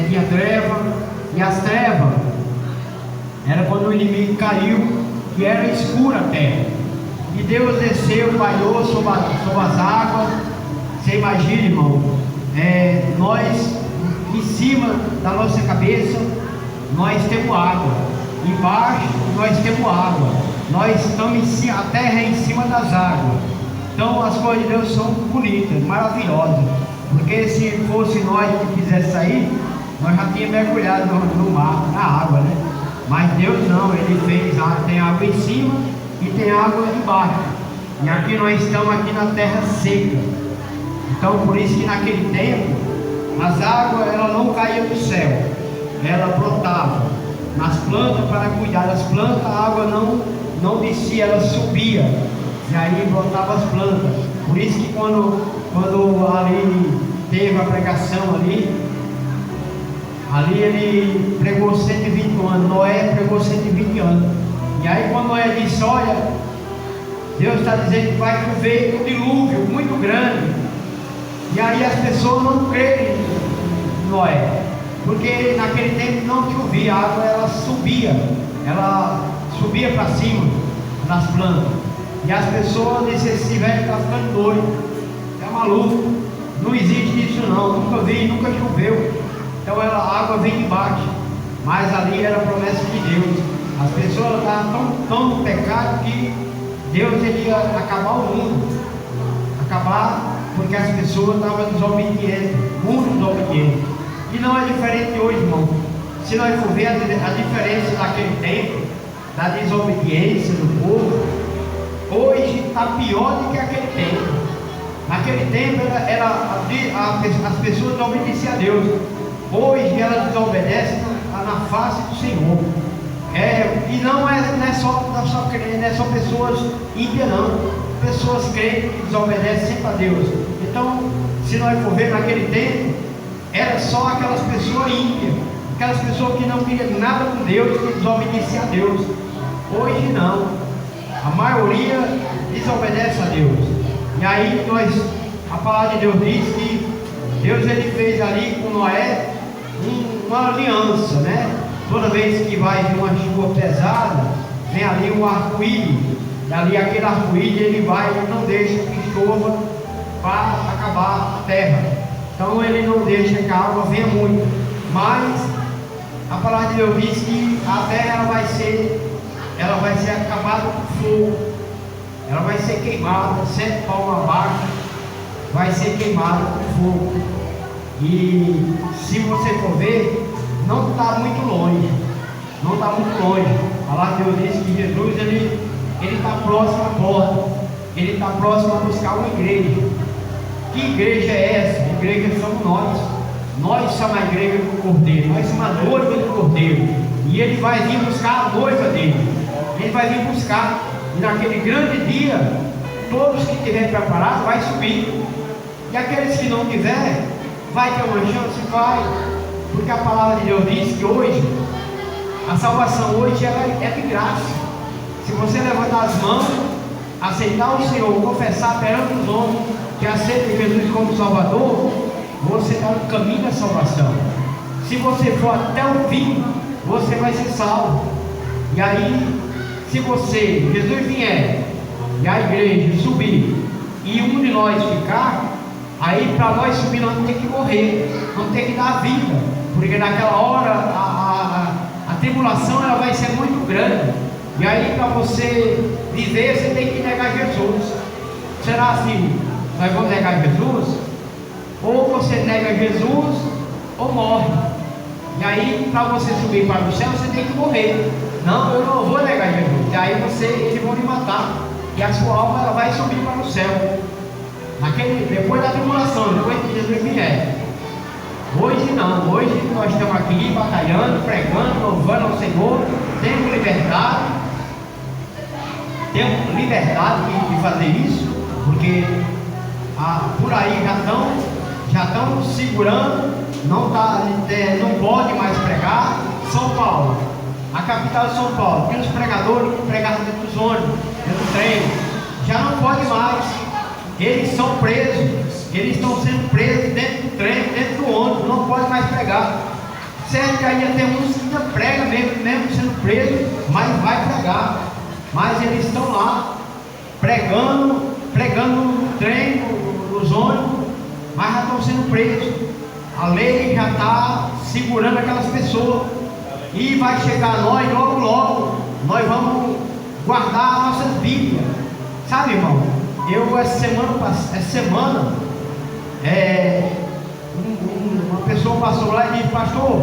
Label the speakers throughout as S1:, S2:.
S1: tinha treva, e as trevas era quando o inimigo caiu, que era escura a terra, e Deus desceu, pairou sobre as águas. Você imagina, irmão, nós em cima da nossa cabeça nós temos água, embaixo nós temos água, nós estamos em cima, a terra é em cima das águas. Então as coisas de Deus são bonitas, maravilhosas, porque se fosse nós que quisesse sair, nós já tínhamos mergulhado no mar, na água, né? Mas Deus não, Ele fez, tem água em cima e tem água embaixo, e aqui nós estamos aqui na terra seca. Então por isso que naquele tempo as águas ela não caíam do céu, ela brotava nas plantas para cuidar das plantas, a água não descia, ela subia, e aí brotava as plantas. Por isso que quando ali teve a pregação ali ele pregou 120 anos, Noé pregou 120 anos, e aí quando Noé disse: olha, Deus está dizendo que vai chover um dilúvio muito grande, e aí as pessoas não creem em Noé, porque naquele tempo não chovia, a água ela subia para cima nas plantas, e as pessoas disseram: esse velho está ficando doido, é maluco, não existe isso não, nunca vi, nunca choveu. Então a água vem de baixo, mas ali era a promessa de Deus. As pessoas estavam tão no pecado que Deus ia acabar o mundo, porque as pessoas estavam desobedientes, muito desobedientes. E não é diferente hoje, irmão. Se nós for ver a diferença daquele tempo, da desobediência do povo, hoje está pior do que aquele tempo. Naquele tempo as pessoas desobedeciam a Deus. Hoje elas desobedecem na face do Senhor. E não é só pessoas ímpias, não. Pessoas crentes que desobedecem sempre a Deus. Então, se nós for ver naquele tempo, era só aquelas pessoas ímpias, aquelas pessoas que não queriam nada com Deus, que desobedeciam a Deus. Hoje não. A maioria desobedece a Deus. E aí a palavra de Deus diz que Deus ele fez ali com Noé uma aliança, né? Toda vez que vai vir uma chuva pesada, vem ali um arco-íris, e ali aquele arco-íris ele vai e não deixa que chova para acabar a terra. Então ele não deixa que a água venha muito, mas a palavra de Deus diz que a terra ela vai ser acabada com fogo, ela vai ser queimada, 7 palmos abaixo, vai ser queimada com fogo. E se você for ver, não está muito longe, A palavra de Deus diz que Jesus ele está próximo à porta, ele está próximo a buscar uma igreja. Que igreja é essa? A igreja somos nós somos a igreja do Cordeiro, nós somos a noiva do Cordeiro, e ele vai vir buscar a noiva dele, ele vai vir buscar, e naquele grande dia, todos que estiverem preparados vai subir, e aqueles que não tiverem, vai ter uma chance? Vai, porque a palavra de Deus diz que hoje, a salvação hoje ela é de graça. Se você levantar as mãos, aceitar o Senhor, confessar perante os homens que aceita Jesus como Salvador, você está no caminho da salvação. Se você for até o fim, você vai ser salvo. E aí, se Jesus vier e a igreja subir e um de nós ficar, aí para nós subir nós vamos ter que morrer, vamos ter que dar vida, porque naquela hora a tribulação ela vai ser muito grande, e aí para você viver você tem que negar Jesus. Será assim? Nós vamos negar Jesus? Ou você nega Jesus ou morre. E aí para você subir para o céu você tem que morrer. Não, eu não vou negar Jesus. E aí eles vão lhe matar, e a sua alma ela vai subir para o céu. Depois da tribulação, depois que Jesus vier. Hoje não, hoje nós estamos aqui batalhando, pregando, louvando ao Senhor, temos liberdade de fazer isso, porque por aí já estão segurando, não pode mais pregar. São Paulo, a capital de São Paulo, tem os pregadores que pregavam dentro dos ônibus, dentro do trem, já não pode mais. Eles são presos, Eles estão sendo presos dentro do trem, dentro do ônibus, não pode mais pregar. Certo que ainda tem uns que ainda pregam mesmo sendo preso, mas vai pregar. Mas eles estão lá, pregando no trem, nos ônibus, mas já estão sendo presos. A lei já está segurando aquelas pessoas. E vai chegar nós logo, nós vamos guardar a nossa Bíblia. Sabe, irmão? Eu essa semana uma pessoa passou lá e disse: pastor,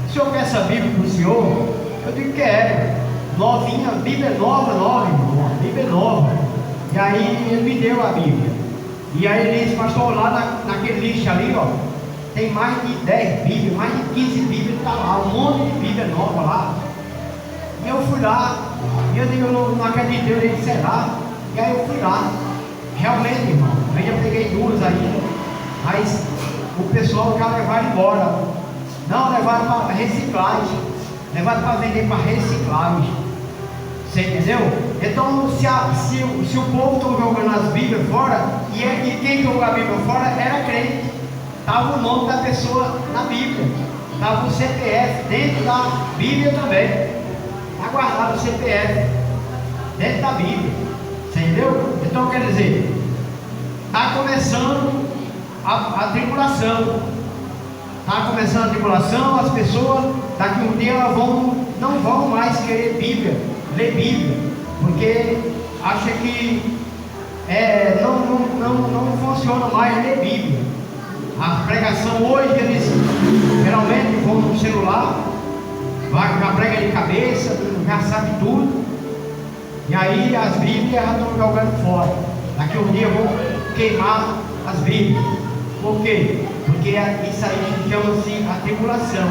S1: o senhor quer essa Bíblia para o senhor? Eu digo: quero. Novinha, a Bíblia é nova, irmão, a Bíblia é nova. E aí ele me deu a Bíblia. E aí ele disse: pastor, lá naquele lixo ali, ó, tem mais de 10 Bíblias, mais de 15 Bíblias, está lá, um monte de Bíblia nova lá. E eu fui lá, e eu digo: eu não acredito. Ele disse: será? E aí eu fui lá. Realmente, irmão, eu já peguei duas ainda, mas o pessoal já levaram embora. Não, levaram para reciclagem, levaram para vender para reciclagem. Você entendeu? Então, se o povo está jogando as Bíblias fora, e quem jogou a Bíblia fora era crente, estava o nome da pessoa na Bíblia, estava o CPF dentro da Bíblia também, está guardado o CPF dentro da Bíblia. Você entendeu? Então, quer dizer, está começando a tribulação. Está começando a tribulação. As pessoas daqui um dia elas não vão mais querer ler Bíblia, porque acha que não funciona mais ler Bíblia. A pregação hoje, eles geralmente vão no celular, já prega de cabeça, já sabe tudo. E aí as Bíblias já estão jogando fora. Daqui um dia vão queimar as Bíblias. Por quê? Porque isso aí chama-se a tribulação.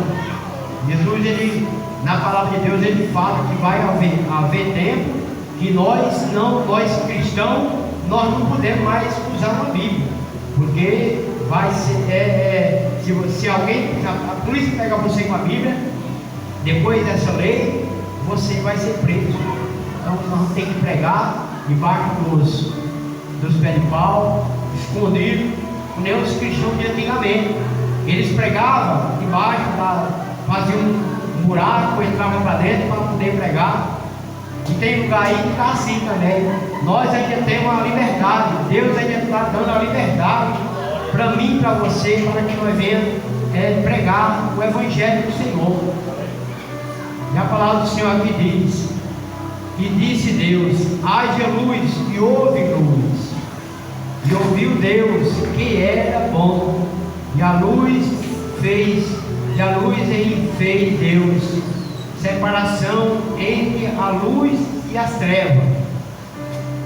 S1: Jesus, na palavra de Deus, ele fala que vai haver tempo que nós cristãos, nós não podemos mais usar uma Bíblia. Porque vai ser, se alguém, a polícia pegar você com a Bíblia, depois dessa lei, você vai ser preso. Então nós vamos ter que pregar debaixo dos pés de pau, escondido, como nem os cristãos de antigamente. Eles pregavam debaixo, faziam um buraco, entravam para dentro para poder pregar. E tem lugar aí que está assim também. Nós ainda temos a liberdade, Deus ainda está dando a liberdade para mim e para você, para que nós venhamos pregar o Evangelho do Senhor. E a palavra do Senhor aqui diz: e disse Deus: haja luz, e houve luz. E ouviu Deus que era bom, e a luz fez Deus separação entre a luz e as trevas.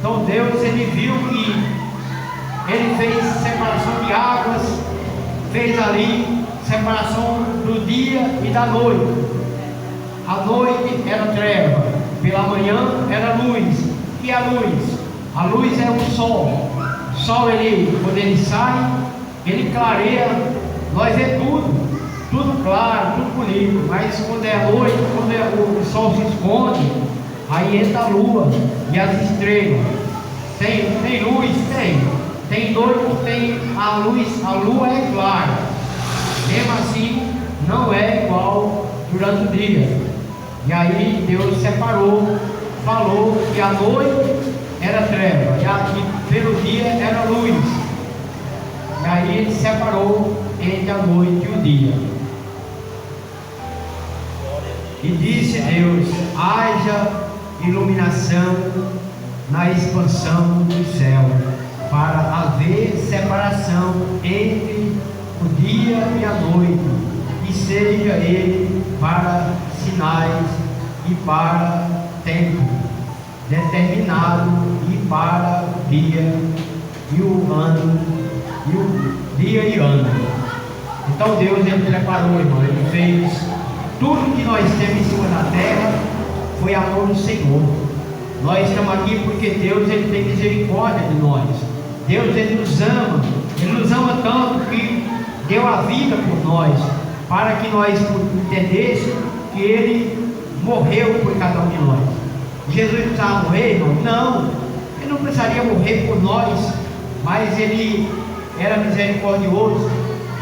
S1: Então Deus, ele viu que ele fez separação de águas, fez ali separação do dia e da noite. A noite era treva, pela manhã era luz. E a luz? A luz é o sol. O sol, quando ele sai, ele clareia, nós vê tudo claro, tudo bonito. Mas quando é a noite, quando o sol se esconde, aí entra a lua e as estrelas. Tem luz? Tem noite, tem a luz, a lua é clara. Mesmo assim, não é igual durante o dia. E aí Deus separou, falou que a noite era treva e pelo dia era luz. E aí ele separou entre a noite e o dia. E disse Deus: haja iluminação na expansão do céu, para haver separação entre o dia e a noite, e seja ele para sinais e para tempo determinado, e para dia e o ano, e o dia e ano. Então Deus, ele preparou, irmão, ele fez tudo que nós temos em cima da terra, foi amor do Senhor. Nós estamos aqui porque Deus, ele tem misericórdia de nós. Deus, ele nos ama tanto que deu a vida por nós, para que nós entendêssemos que ele morreu por cada um de nós. Jesus precisava morrer, irmão? Não, ele não precisaria morrer por nós, mas ele era misericordioso.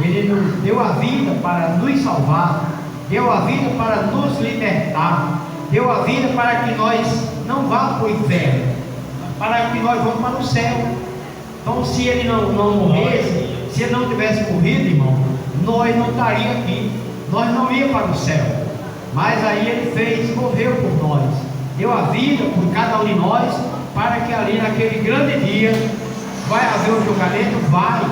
S1: Ele nos deu a vida para nos salvar, deu a vida para nos libertar, deu a vida para que nós não vá para o inferno, para que nós vamos para o céu. Então, se ele não morresse, se ele não tivesse morrido, irmão, nós não estaríamos aqui, nós não íamos para o céu. Mas aí ele morreu por nós, deu a vida por cada um de nós, para que ali naquele grande dia vai haver o julgamento. Vai.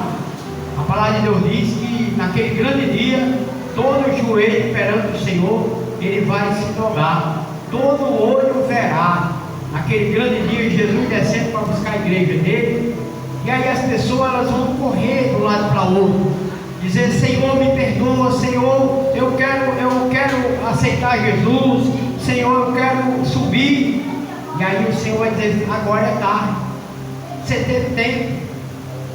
S1: A palavra de Deus diz que naquele grande dia todo joelho perante o Senhor ele vai se dobrar, todo olho verá. Naquele grande dia Jesus descendo para buscar a igreja dele, e aí as pessoas elas vão correr de um lado para o outro, dizer: Senhor, me perdoa, Senhor, eu quero aceitar Jesus, Senhor, eu quero subir. E aí o Senhor vai dizer: agora é tarde, você teve tempo.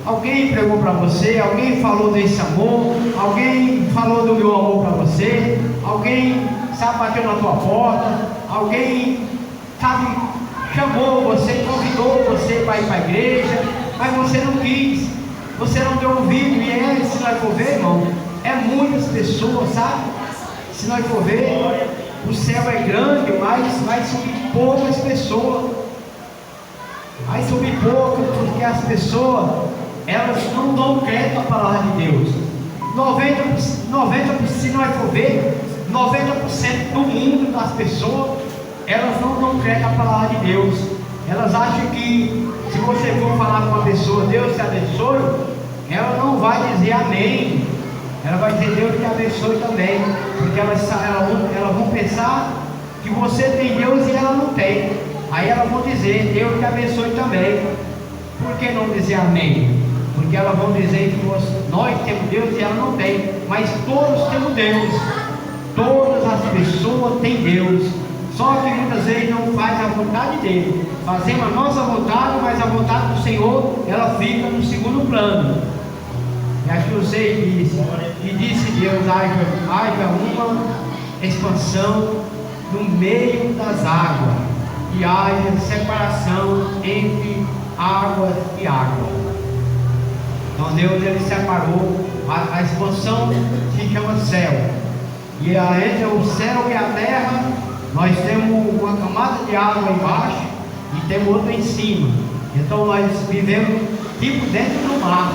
S1: Alguém pregou para você, alguém falou desse amor, alguém falou do meu amor para você, alguém, sabe, bateu na tua porta, alguém, sabe, chamou você, convidou você para ir para a igreja, mas você não quis, você não deu ouvido. E se nós for ver, irmão, é muitas pessoas, sabe? Se nós for ver, o céu é grande, mas vai subir poucas pessoas, vai subir poucas, porque as pessoas elas não dão crédito à palavra de Deus. 90%, se nós for ver, 90% do mundo das pessoas, elas não dão crédito à palavra de Deus. Elas acham que se você for falar com uma pessoa, Deus te abençoe, ela não vai dizer amém, ela vai dizer Deus te abençoe também, porque elas vão pensar que você tem Deus e ela não tem. Aí elas vão dizer Deus te abençoe também. Por que não dizer amém? Porque elas vão dizer que nós temos Deus e ela não tem, mas todos temos Deus, todas as pessoas têm Deus, só que muitas vezes não faz a vontade dele. Fazemos a nossa vontade, mas a vontade do Senhor ela fica no segundo plano. E aqui o 6 diz: e disse Deus, haja uma expansão no meio das águas, e haja separação entre águas e águas. Então Deus ele separou, a expansão se chama céu, e entre o céu e a terra nós temos uma camada de água embaixo e temos outra em cima. Então nós vivemos tipo dentro do mar,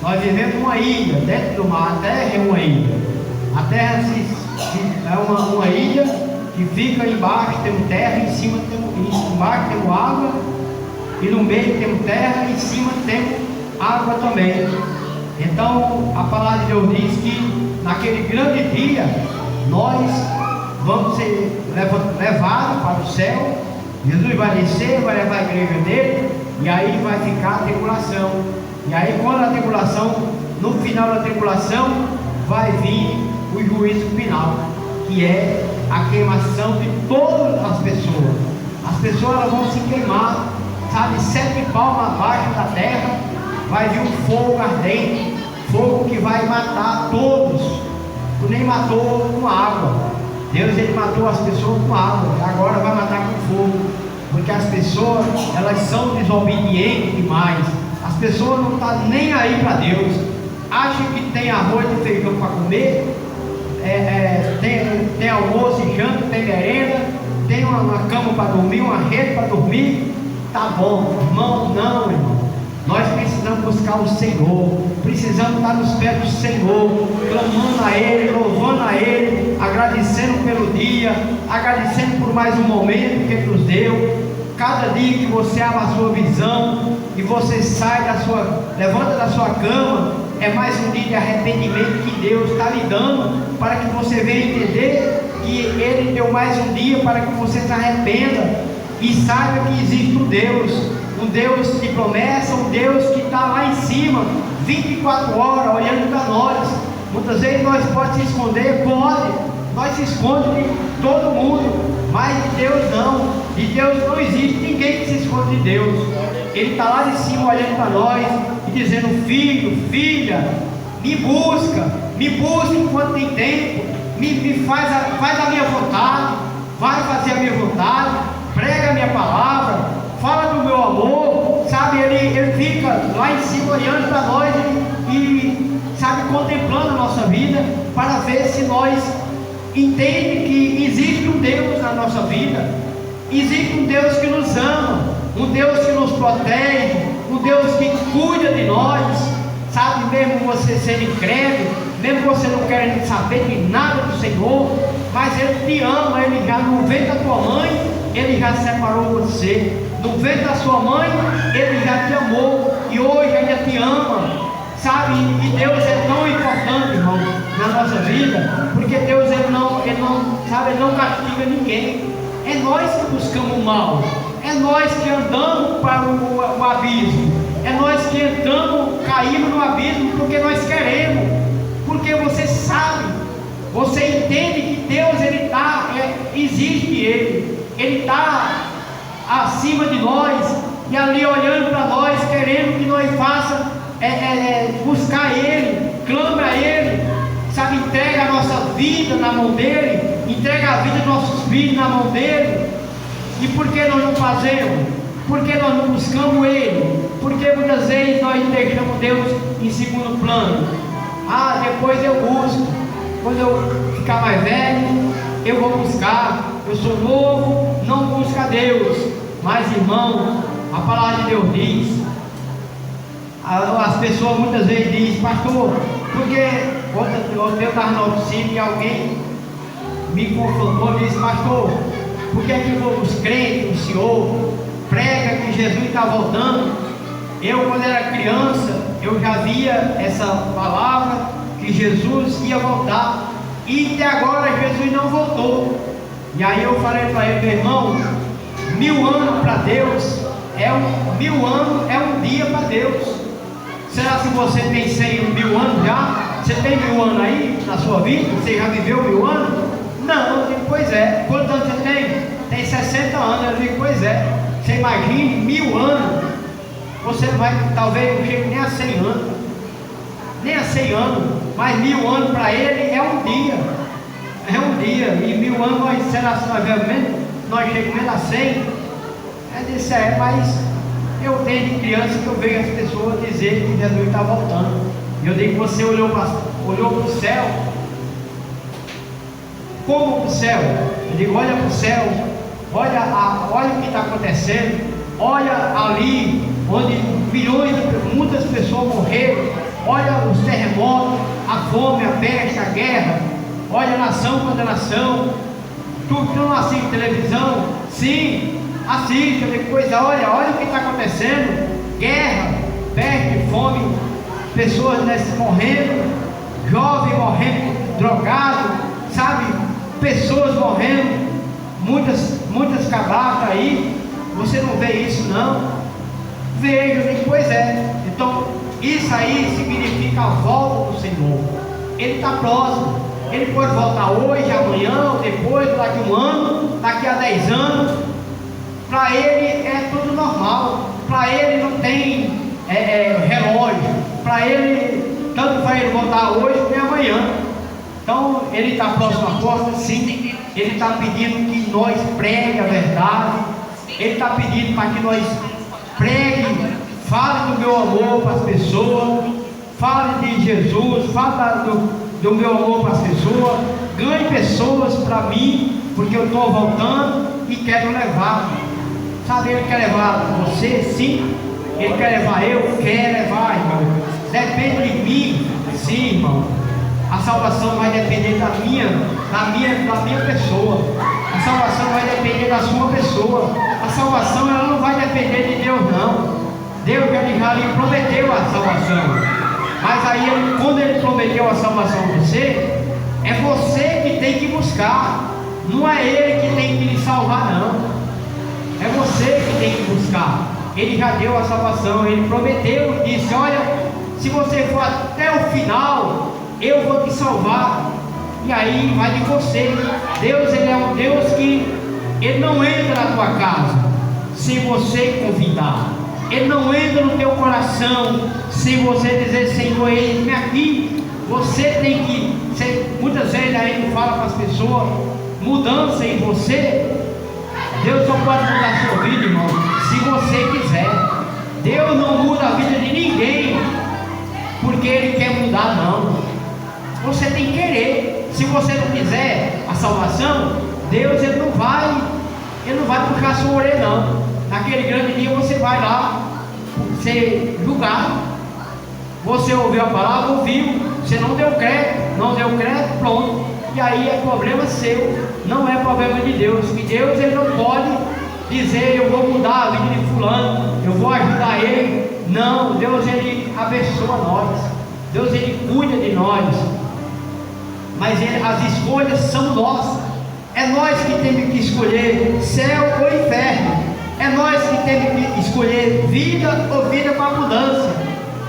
S1: nós vivemos uma ilha dentro do mar. A terra é uma ilha, a terra é uma ilha que fica embaixo, temos terra, embaixo temos água, e no meio temos terra, e em cima temos água também. Então a palavra de Deus diz que naquele grande dia nós vamos ser levados para o céu. Jesus vai descer, vai levar a igreja dele, e aí vai ficar a tribulação. E aí quando a tribulação, no final da tribulação, vai vir o juízo final, que é a queimação de todas as pessoas. As pessoas elas vão se queimar, sabe, 7 palmos abaixo da terra. Vai vir um fogo ardente, fogo que vai matar todos. Nem matou com água. Deus ele matou as pessoas com água, agora vai matar com fogo, porque as pessoas elas são desobedientes demais. As pessoas não estão nem aí para Deus, acham que tem arroz e feijão para comer, tem almoço e janta, tem merenda, tem uma cama para dormir, uma rede para dormir, tá bom, irmão. Não, irmão. Nós precisamos buscar o Senhor, precisamos estar nos pés do Senhor, clamando a Ele, louvando a Ele, agradecendo pelo dia, agradecendo por mais um momento que Ele nos deu. Cada dia que você abre a sua visão e você sai levanta da sua cama, é mais um dia de arrependimento que Deus está lhe dando, para que você venha entender que Ele deu mais um dia para que você se arrependa e saiba que existe um Deus de promessa, um Deus que está lá em cima, 24 horas, olhando para nós. Muitas vezes nós podemos se esconder, nós se escondemos de todo mundo, mas de Deus não. De Deus não existe ninguém que se esconde de Deus. Ele está lá de cima olhando para nós e dizendo: filho, filha, me busca enquanto tem tempo, faz a minha vontade, vai fazer a minha vontade, prega a minha palavra, fala do meu amor, sabe? sabe, ele fica lá em cima olhando para nós e, sabe, contemplando a nossa vida, para ver se nós entendemos que existe um Deus na nossa vida, existe um Deus que nos ama, um Deus que nos protege, um Deus que cuida de nós, sabe, mesmo você sendo incrédulo, mesmo você não querendo saber de nada do Senhor, mas Ele te ama. Ele já no ventre da tua mãe, Ele já separou você, no ventre da sua mãe, Ele já te amou, e hoje ainda te ama, sabe, e Deus é tão importante, irmão, na nossa vida, porque Deus ele não castiga ninguém. É nós que buscamos o mal, é nós que andamos para o abismo, é nós que entramos, caímos no abismo porque nós queremos, porque você sabe, você entende que Deus ele existe, Ele está acima de nós, e ali olhando para nós, querendo que nós façamos buscar Ele, clame a Ele, sabe, entrega a nossa vida na mão dEle, entrega a vida dos nossos filhos na mão dEle. E por que nós não fazemos? Por que nós não buscamos Ele? Porque muitas vezes nós deixamos Deus em segundo plano. Depois eu busco, quando eu ficar mais velho, eu vou buscar, eu sou novo, não busco a Deus. Mas, irmão, a palavra de Deus diz, as pessoas muitas vezes dizem, pastor, porque ontem eu estava no oficina e alguém me confrontou e disse, pastor, por que os crentes, o senhor prega que Jesus está voltando? Eu, quando era criança, eu já via essa palavra, que Jesus ia voltar, e até agora Jesus não voltou. E aí eu falei para ele, meu irmão, 1000 anos para Deus, 1000 anos é um dia para Deus. Será que você tem 100.000 anos já? Você tem 1000 anos aí na sua vida? Você já viveu 1000 anos? Não, eu digo, pois é. Quantos anos você tem? Tem 60 anos. Eu digo, pois é. Você imagine 1000 anos. Você vai, talvez não chegue nem a 100 anos. Nem a 100 anos. Mas 1000 anos para ele é um dia. É um dia. E 1000 anos nós, será que nós chegamos a 100? Disse, mas eu tenho de criança que eu vejo as pessoas dizer que Jesus está voltando. E eu digo, você olhou para o céu? Como para o céu? Eu digo, olha para o céu, olha o que está acontecendo, olha ali, onde muitas pessoas morreram, olha os terremotos, a fome, a peste, a guerra, olha a nação contra nação. Tu não assiste televisão? Sim, assiste. Eu digo, pois olha o que está acontecendo, guerra, peste, fome, pessoas morrendo, jovens morrendo, drogados, sabe, pessoas morrendo, muitas cabaças aí. Você não vê isso não? Vejo. Eu digo, pois é. Então isso aí significa a volta do Senhor. Ele está próximo, Ele pode voltar hoje, amanhã, depois, daqui a 1 ano, daqui a 10 anos. Para Ele é tudo normal, para Ele não tem relógio, para Ele, tanto faz Ele voltar hoje como amanhã. Então Ele está próximo à porta, sim. Ele está pedindo que nós pregue a verdade, Ele está pedindo para que nós pregue, fale do meu amor para as pessoas, fale de Jesus, fale do meu amor para as pessoas, ganhe pessoas para mim, porque eu estou voltando e quero levar. Sabe, Ele quer levar você, sim. Ele quer levar eu, quer levar, irmão. Depende de mim, sim, irmão. A salvação vai depender da minha pessoa. A salvação vai depender da sua pessoa. A salvação ela não vai depender de Deus, não. Deus já lhe prometeu a salvação. Mas aí, quando Ele prometeu a salvação a você, é você que tem que buscar. Não é Ele que tem que lhe salvar, não. É você que tem que buscar. Ele já deu a salvação, Ele prometeu e disse, olha, se você for até o final, eu vou te salvar. E aí vai de você. Deus, Ele é um Deus que Ele não entra na tua casa sem você convidar. Ele não entra no teu coração sem você dizer, Senhor, eis-me aqui. Você tem que, muitas vezes a gente fala para as pessoas, mudança em você. Deus só pode mudar a sua vida, irmão, se você quiser. Deus não muda a vida de ninguém porque Ele quer mudar, não. Você tem que querer. Se você não quiser a salvação, Deus Ele não vai puxar sua orelha, não. Naquele grande dia você vai lá ser julgado. Você ouviu a palavra, ouviu, você não deu crédito, pronto. E aí é problema seu, não é problema de Deus. Que Deus Ele não pode dizer: eu vou mudar a vida de fulano, eu vou ajudar ele. Não, Deus Ele abençoa nós, Deus Ele cuida de nós, mas as escolhas são nossas. É nós que temos que escolher céu ou inferno. É nós que temos que escolher vida ou vida para mudança.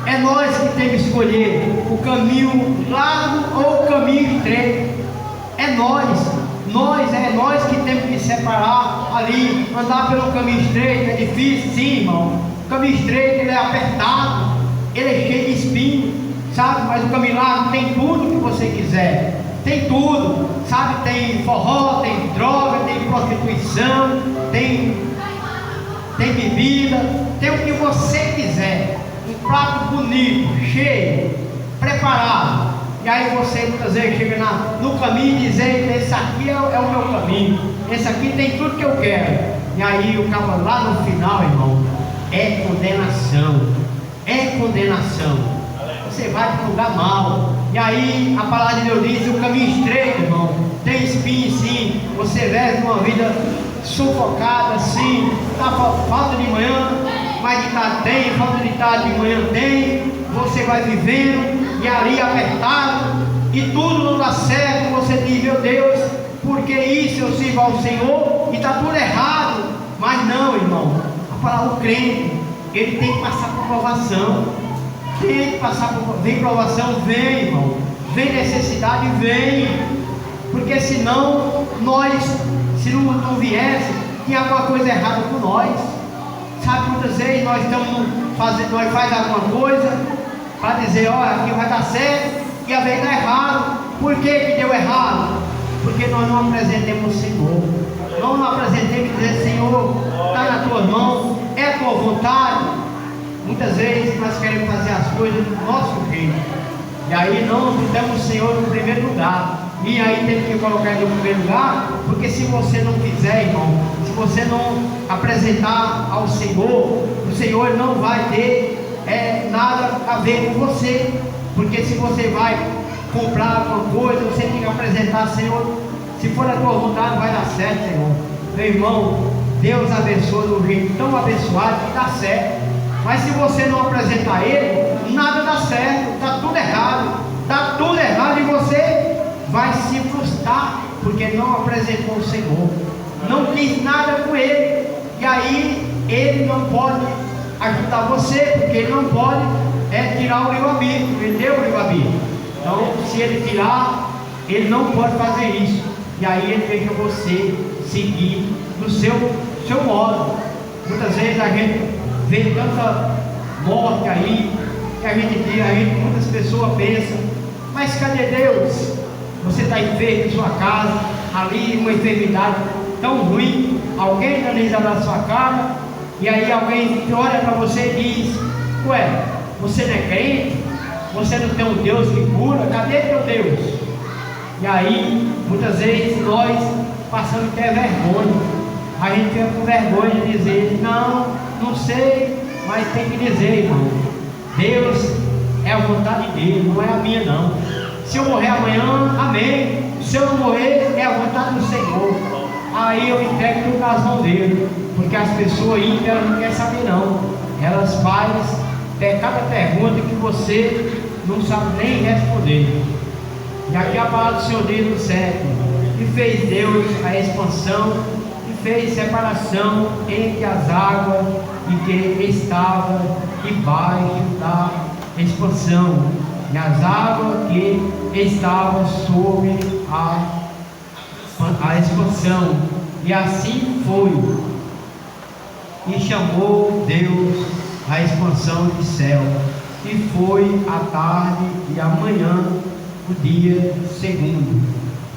S1: É nós que temos que escolher o caminho largo ou o caminho estreito. É nós que temos que separar ali. Andar pelo caminho estreito é difícil, sim, irmão. O caminho estreito ele é apertado, ele é cheio de espinho, sabe? Mas o caminho largo tem tudo que você quiser. Tem tudo, sabe? Tem forró, tem droga, tem prostituição, tem bebida, tem o que você quiser. Um prato bonito, cheio, preparado. E aí você muitas vezes chega no caminho e diz: esse aqui é o meu caminho, esse aqui tem tudo que eu quero. E aí o cara lá no final, irmão, é condenação. É condenação. Você vai para um lugar mau. E aí a palavra de Deus diz: o caminho estreito, irmão, tem espinho sim. Você leva uma vida sufocada assim, falta de manhã, mas de tarde tem, falta de tarde de manhã tem. Você vai vivendo e ali apertado, e tudo não dá certo. Você diz: meu Deus, por que isso? Eu sirvo ao Senhor e está tudo errado. Mas não, irmão, a palavra, o crente, ele tem que passar por provação. Tem que passar por provação, vem, irmão. Vem necessidade, vem. Porque senão se não viesse, tinha alguma coisa errada com nós. Sabe, muitas vezes nós fazemos alguma coisa para dizer: olha, aqui vai dar certo, e às vezes dá errado. Por que deu errado? Porque nós não apresentemos o Senhor. Nós não apresentemos e dizer: Senhor, está nas tuas mãos, é a tua vontade. Muitas vezes nós queremos fazer as coisas do nosso jeito, e aí não botamos o Senhor no primeiro lugar. E aí temos que colocar ele no primeiro lugar, porque se você não fizer, irmão, se você não apresentar ao Senhor, o Senhor não vai ter nada a ver com você. Porque se você vai comprar alguma coisa, você tem que apresentar: Senhor, se for a tua vontade, vai dar certo, Senhor. Meu irmão, Deus abençoa de um jeito tão abençoado que dá certo. Mas se você não apresentar Ele, nada dá certo, está tudo errado. Está tudo errado e você vai se frustrar, porque não apresentou o Senhor, não quis nada com Ele. E aí Ele não pode ajudar você, porque Ele não pode tirar o livre-arbítrio. Ele deu o livre-arbítrio. Então, se Ele tirar, Ele não pode fazer isso. E aí Ele deixa você seguir do seu modo. Muitas vezes a gente vê tanta morte aí, que muitas pessoas pensam: mas cadê Deus? Você está enfermo em sua casa, ali uma enfermidade tão ruim, alguém dando risada na sua cara, e aí alguém olha para você e diz: ué, você não é crente? Você não tem um Deus que cura? Cadê teu Deus? E aí, muitas vezes nós passamos até vergonha. A gente fica com vergonha de dizer: não sei, mas tem que dizer, irmão. Deus é a vontade dele, não é a minha não. Se eu morrer amanhã, amém. Se eu não morrer, é a vontade do Senhor. Aí eu entrego tudo nas mãos dele. Porque as pessoas ímpias não querem saber não. Elas fazem cada pergunta que você não sabe nem responder. E aqui a palavra do Senhor diz no 7: e fez Deus a expansão, e fez separação entre as águas e que estava debaixo da expansão, e as águas que estavam sobre a expansão. E assim foi. E chamou Deus a expansão de céu. E foi a tarde e a manhã, o dia segundo.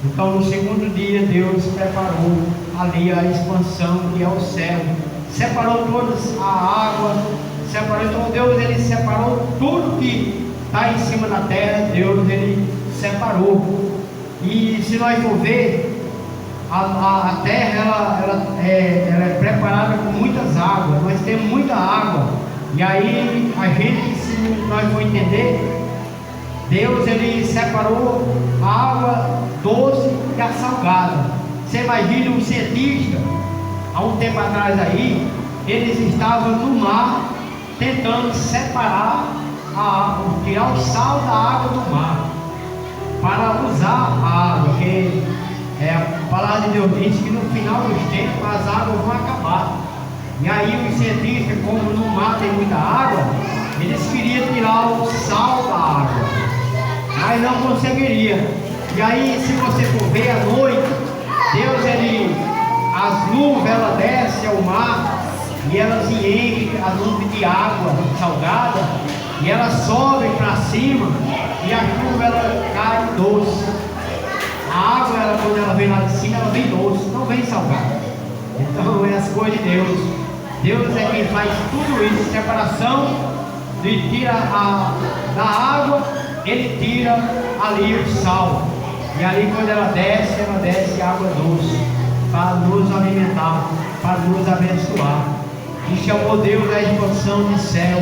S1: Então no segundo dia Deus preparou ali a expansão, que é o céu. Separou toda a água, separou. Então Deus, ele separou tudo que está em cima da terra. Deus, ele separou. E se nós for ver, a terra ela é preparada com muitas águas. Nós temos muita água. E aí a gente, se nós for entender, Deus, ele separou a água doce e a salgada. Você imagina um cientista, há um tempo atrás aí, eles estavam no mar tentando separar a água, tirar o sal da água do mar para usar a água, porque a palavra de Deus diz que no final dos tempos as águas vão acabar. E aí os cientistas, como no mar tem muita água, eles queriam tirar o sal da água, mas não conseguiria. E aí, se você for ver à noite, Deus, as nuvens, ela desce ao mar e elas enchem as nuvens de água salgada e elas sobem para cima e a chuva, ela cai doce. A água, quando ela vem lá de cima, ela vem doce, não vem salgada. Então é as coisas de Deus. Deus é quem faz tudo isso, separação, de tira da água, ele tira ali o sal. E ali quando ela desce água doce, para nos alimentar, para nos abençoar. E chamou Deus a expansão de céu,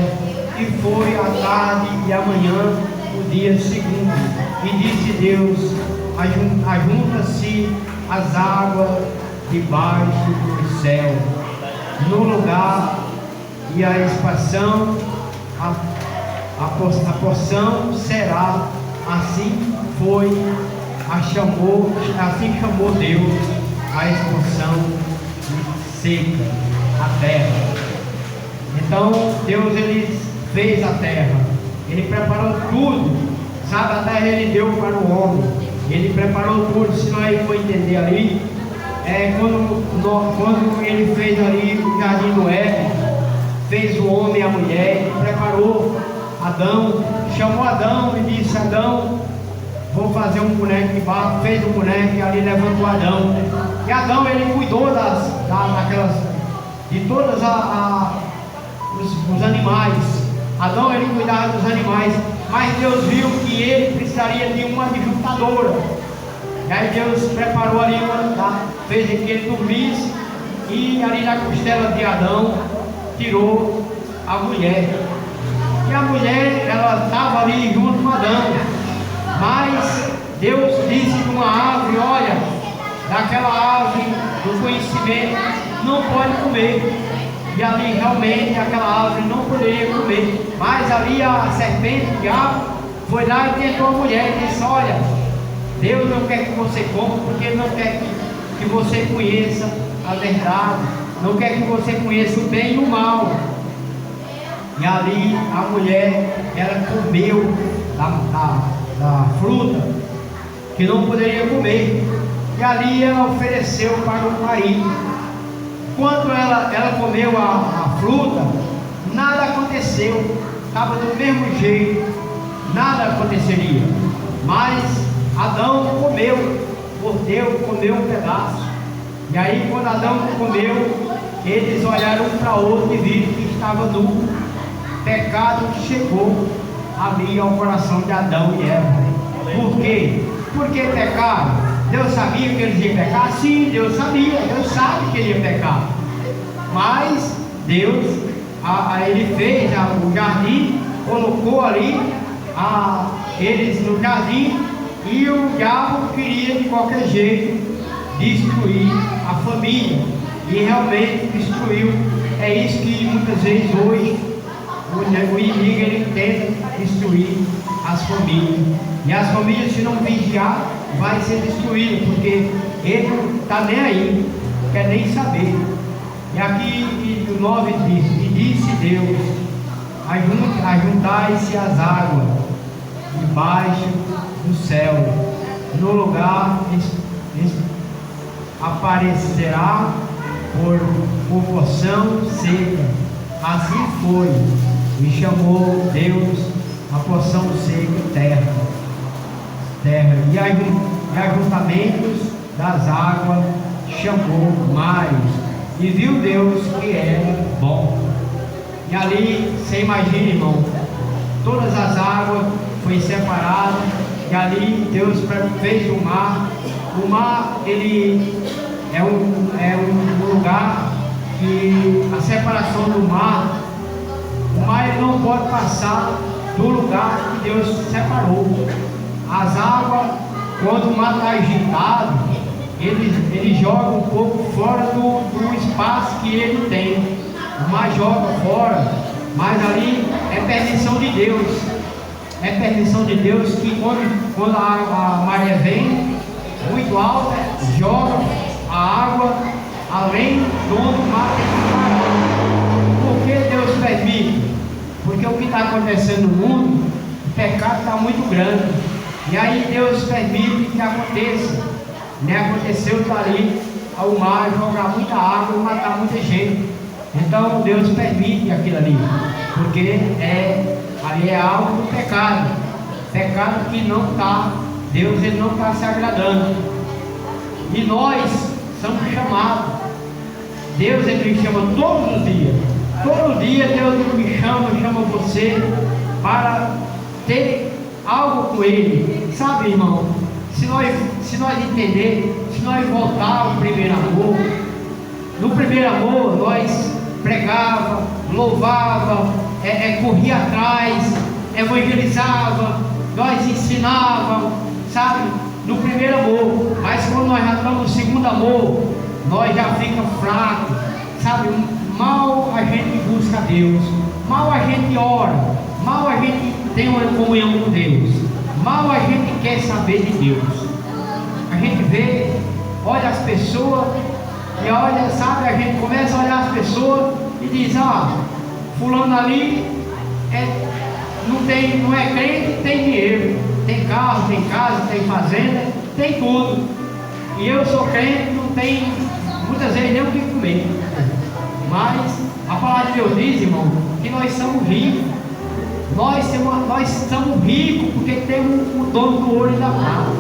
S1: e foi à tarde e amanhã, o dia segundo. E disse Deus: ajunta-se as águas debaixo do céu, no lugar, e a expansão, a porção será. Assim foi, assim chamou Deus a expansão seca, a terra. Então Deus, ele fez a terra, ele preparou tudo, sabe? A terra ele deu para o homem, ele preparou tudo. Se nós for entender ali, quando ele fez ali o jardim do Éden, fez o homem e a mulher, ele preparou Adão, chamou Adão e disse: Adão, vou fazer um boneco de barro. Fez um boneco e ali levantou Adão. E Adão, ele cuidou de todos os animais. Adão, ele cuidava dos animais, mas Deus viu que ele precisaria de uma ajuntadora. E aí Deus preparou ali fez que ele dormisse, e ali na costela de Adão tirou a mulher. E a mulher, ela estava ali junto com Adão, mas Deus disse de uma árvore: olha, daquela árvore do conhecimento não pode comer. E ali realmente aquela árvore não poderia comer, mas ali a serpente, o diabo, foi lá e tentou a mulher e disse: olha, Deus não quer que você coma, porque Ele não quer que você conheça a verdade, não quer que você conheça o bem e o mal. E ali a mulher, ela comeu da fruta que não poderia comer, e ali ela ofereceu para o marido. Quando ela comeu a fruta, nada aconteceu, estava do mesmo jeito, nada aconteceria. Mas Adão comeu, mordeu, comeu um pedaço. E aí quando Adão comeu, eles olharam um para o outro e viram que estava nu. Pecado chegou ali ao coração de Adão e Eva. Por quê? Por que pecaram? Deus sabia que eles iam pecar? Sim, Deus sabia, Deus sabe que ele ia pecar. Mas Deus, ele fez o jardim, colocou ali eles no jardim, e o diabo queria de qualquer jeito destruir a família, e realmente destruiu. É isso que muitas vezes hoje o inimigo, ele tenta destruir as famílias, e as famílias, se não vigiar, vai ser destruída, porque ele não está nem aí, quer nem saber. E aqui o 9 diz: e disse Deus: ajuntai-se as águas debaixo do céu, no lugar aparecerá por porção seca. Assim foi, e chamou Deus a porção seca terra, e ajuntamentos das águas chamou mares, e viu Deus que era bom. E ali, você imagina, irmão, todas as águas foi separadas, e ali Deus fez o mar. O mar, ele é um lugar que a separação do mar, o mar ele não pode passar do lugar que Deus separou. As águas, quando o mar está agitado, ele joga um pouco fora do espaço que ele tem. O mar joga fora, mas ali é permissão de Deus. É permissão de Deus que quando a maré vem muito alta, joga a água além do onde o mar tem que parar. Por que Deus permite? Porque o que está acontecendo no mundo, o pecado está muito grande. E aí Deus permite que aconteça. Aconteceu dali ao mar jogar muita água e matar muita gente. Então Deus permite aquilo ali, porque ali é algo do pecado. Pecado que não está, Deus ele não está se agradando. E nós somos chamados. Deus ele me chama todos os dias. Todo dia Deus me chama você para ter algo com Ele. Sabe, irmão, se nós entender, se nós voltar ao primeiro amor, no primeiro amor nós pregava, louvava, corria atrás, evangelizava, nós ensinava, sabe, no primeiro amor. Mas quando nós já estamos no segundo amor, nós já fica fraco, sabe, mal a gente busca Deus, mal a gente ora, mal a gente tem uma comunhão com Deus, mal a gente quer saber de Deus. A gente vê, olha as pessoas e olha, sabe, a gente começa a olhar as pessoas e diz: fulano ali não é crente, tem dinheiro, tem carro, tem casa, tem fazenda, tem tudo. E eu sou crente, não tenho muitas vezes nem o que comer. Mas a palavra de Deus diz, irmão, que nós somos ricos. Nós somos ricos porque temos o dono do ouro e da prata.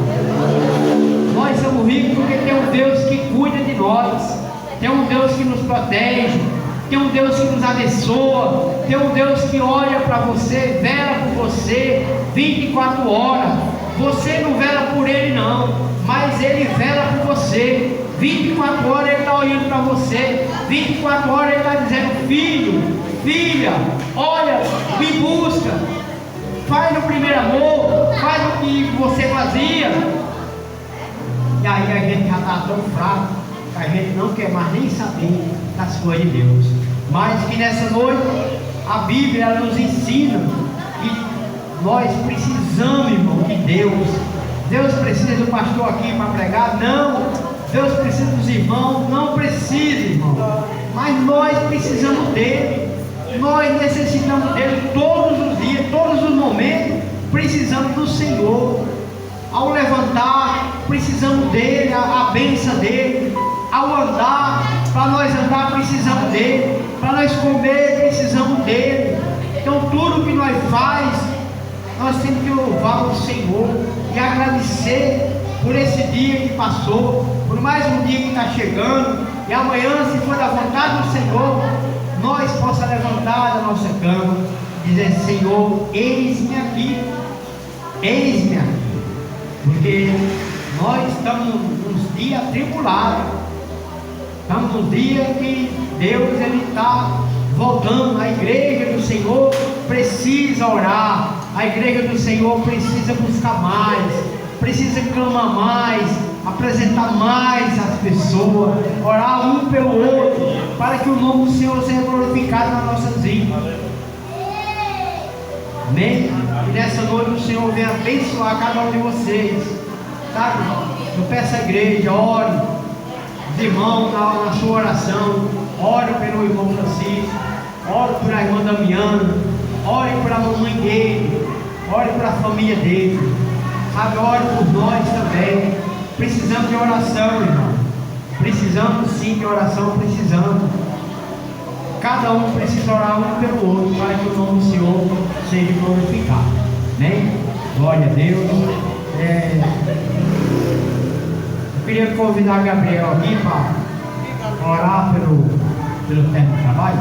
S1: Nós somos ricos porque tem um Deus que cuida de nós, tem um Deus que nos protege, tem um Deus que nos abençoa, tem um Deus que olha para você, vela por você 24 horas. Você não vela por Ele não, mas Ele vela por você. 24 horas Ele está olhando para você, 24 horas Ele está dizendo: filho, filha, olha, me busca, faz no primeiro amor, faz o que você fazia. E aí a gente já está tão fraco que a gente não quer mais nem saber das coisas de Deus. Mas que nessa noite a Bíblia ela nos ensina que nós precisamos, irmão, de Deus. Deus precisa do pastor aqui para pregar? Não. Deus precisa dos irmãos? Não precisa, irmão. Mas nós precisamos dele. Nós necessitamos dele todos os dias, todos os momentos. Precisamos do Senhor. Ao levantar, precisamos dele, a bênção dele. Ao andar, para nós andar, precisamos dele. Para nós comer, precisamos dele. Então tudo que nós faz, nós temos que louvar o Senhor e agradecer por esse dia que passou, por mais um dia que está chegando, e amanhã, se for da vontade do Senhor, nós possamos levantar da nossa cama e dizer: Senhor, eis-me aqui, eis-me aqui. Porque nós estamos nos dias atribulados, estamos nos dias que Deus está voltando. A igreja do Senhor precisa orar, a igreja do Senhor precisa buscar mais, precisa clamar mais, apresentar mais as pessoas, orar um pelo outro, para que o nome do Senhor seja glorificado nas nossas vidas. Amém? E nessa noite o Senhor venha abençoar cada um de vocês, sabe? Eu peço à igreja, ore, os irmãos na sua oração, ore pelo irmão Francisco, ore por a irmã Damiana, ore por a mamãe dele, ore por a família dele, sabe? Ore por nós também. Precisamos de oração, irmão. Precisamos sim de oração, precisamos. Cada um precisa orar um pelo outro, para que o nome do Senhor seja glorificado. Amém? Glória a Deus. Eu queria convidar Gabriel aqui para orar pelo tempo de trabalho.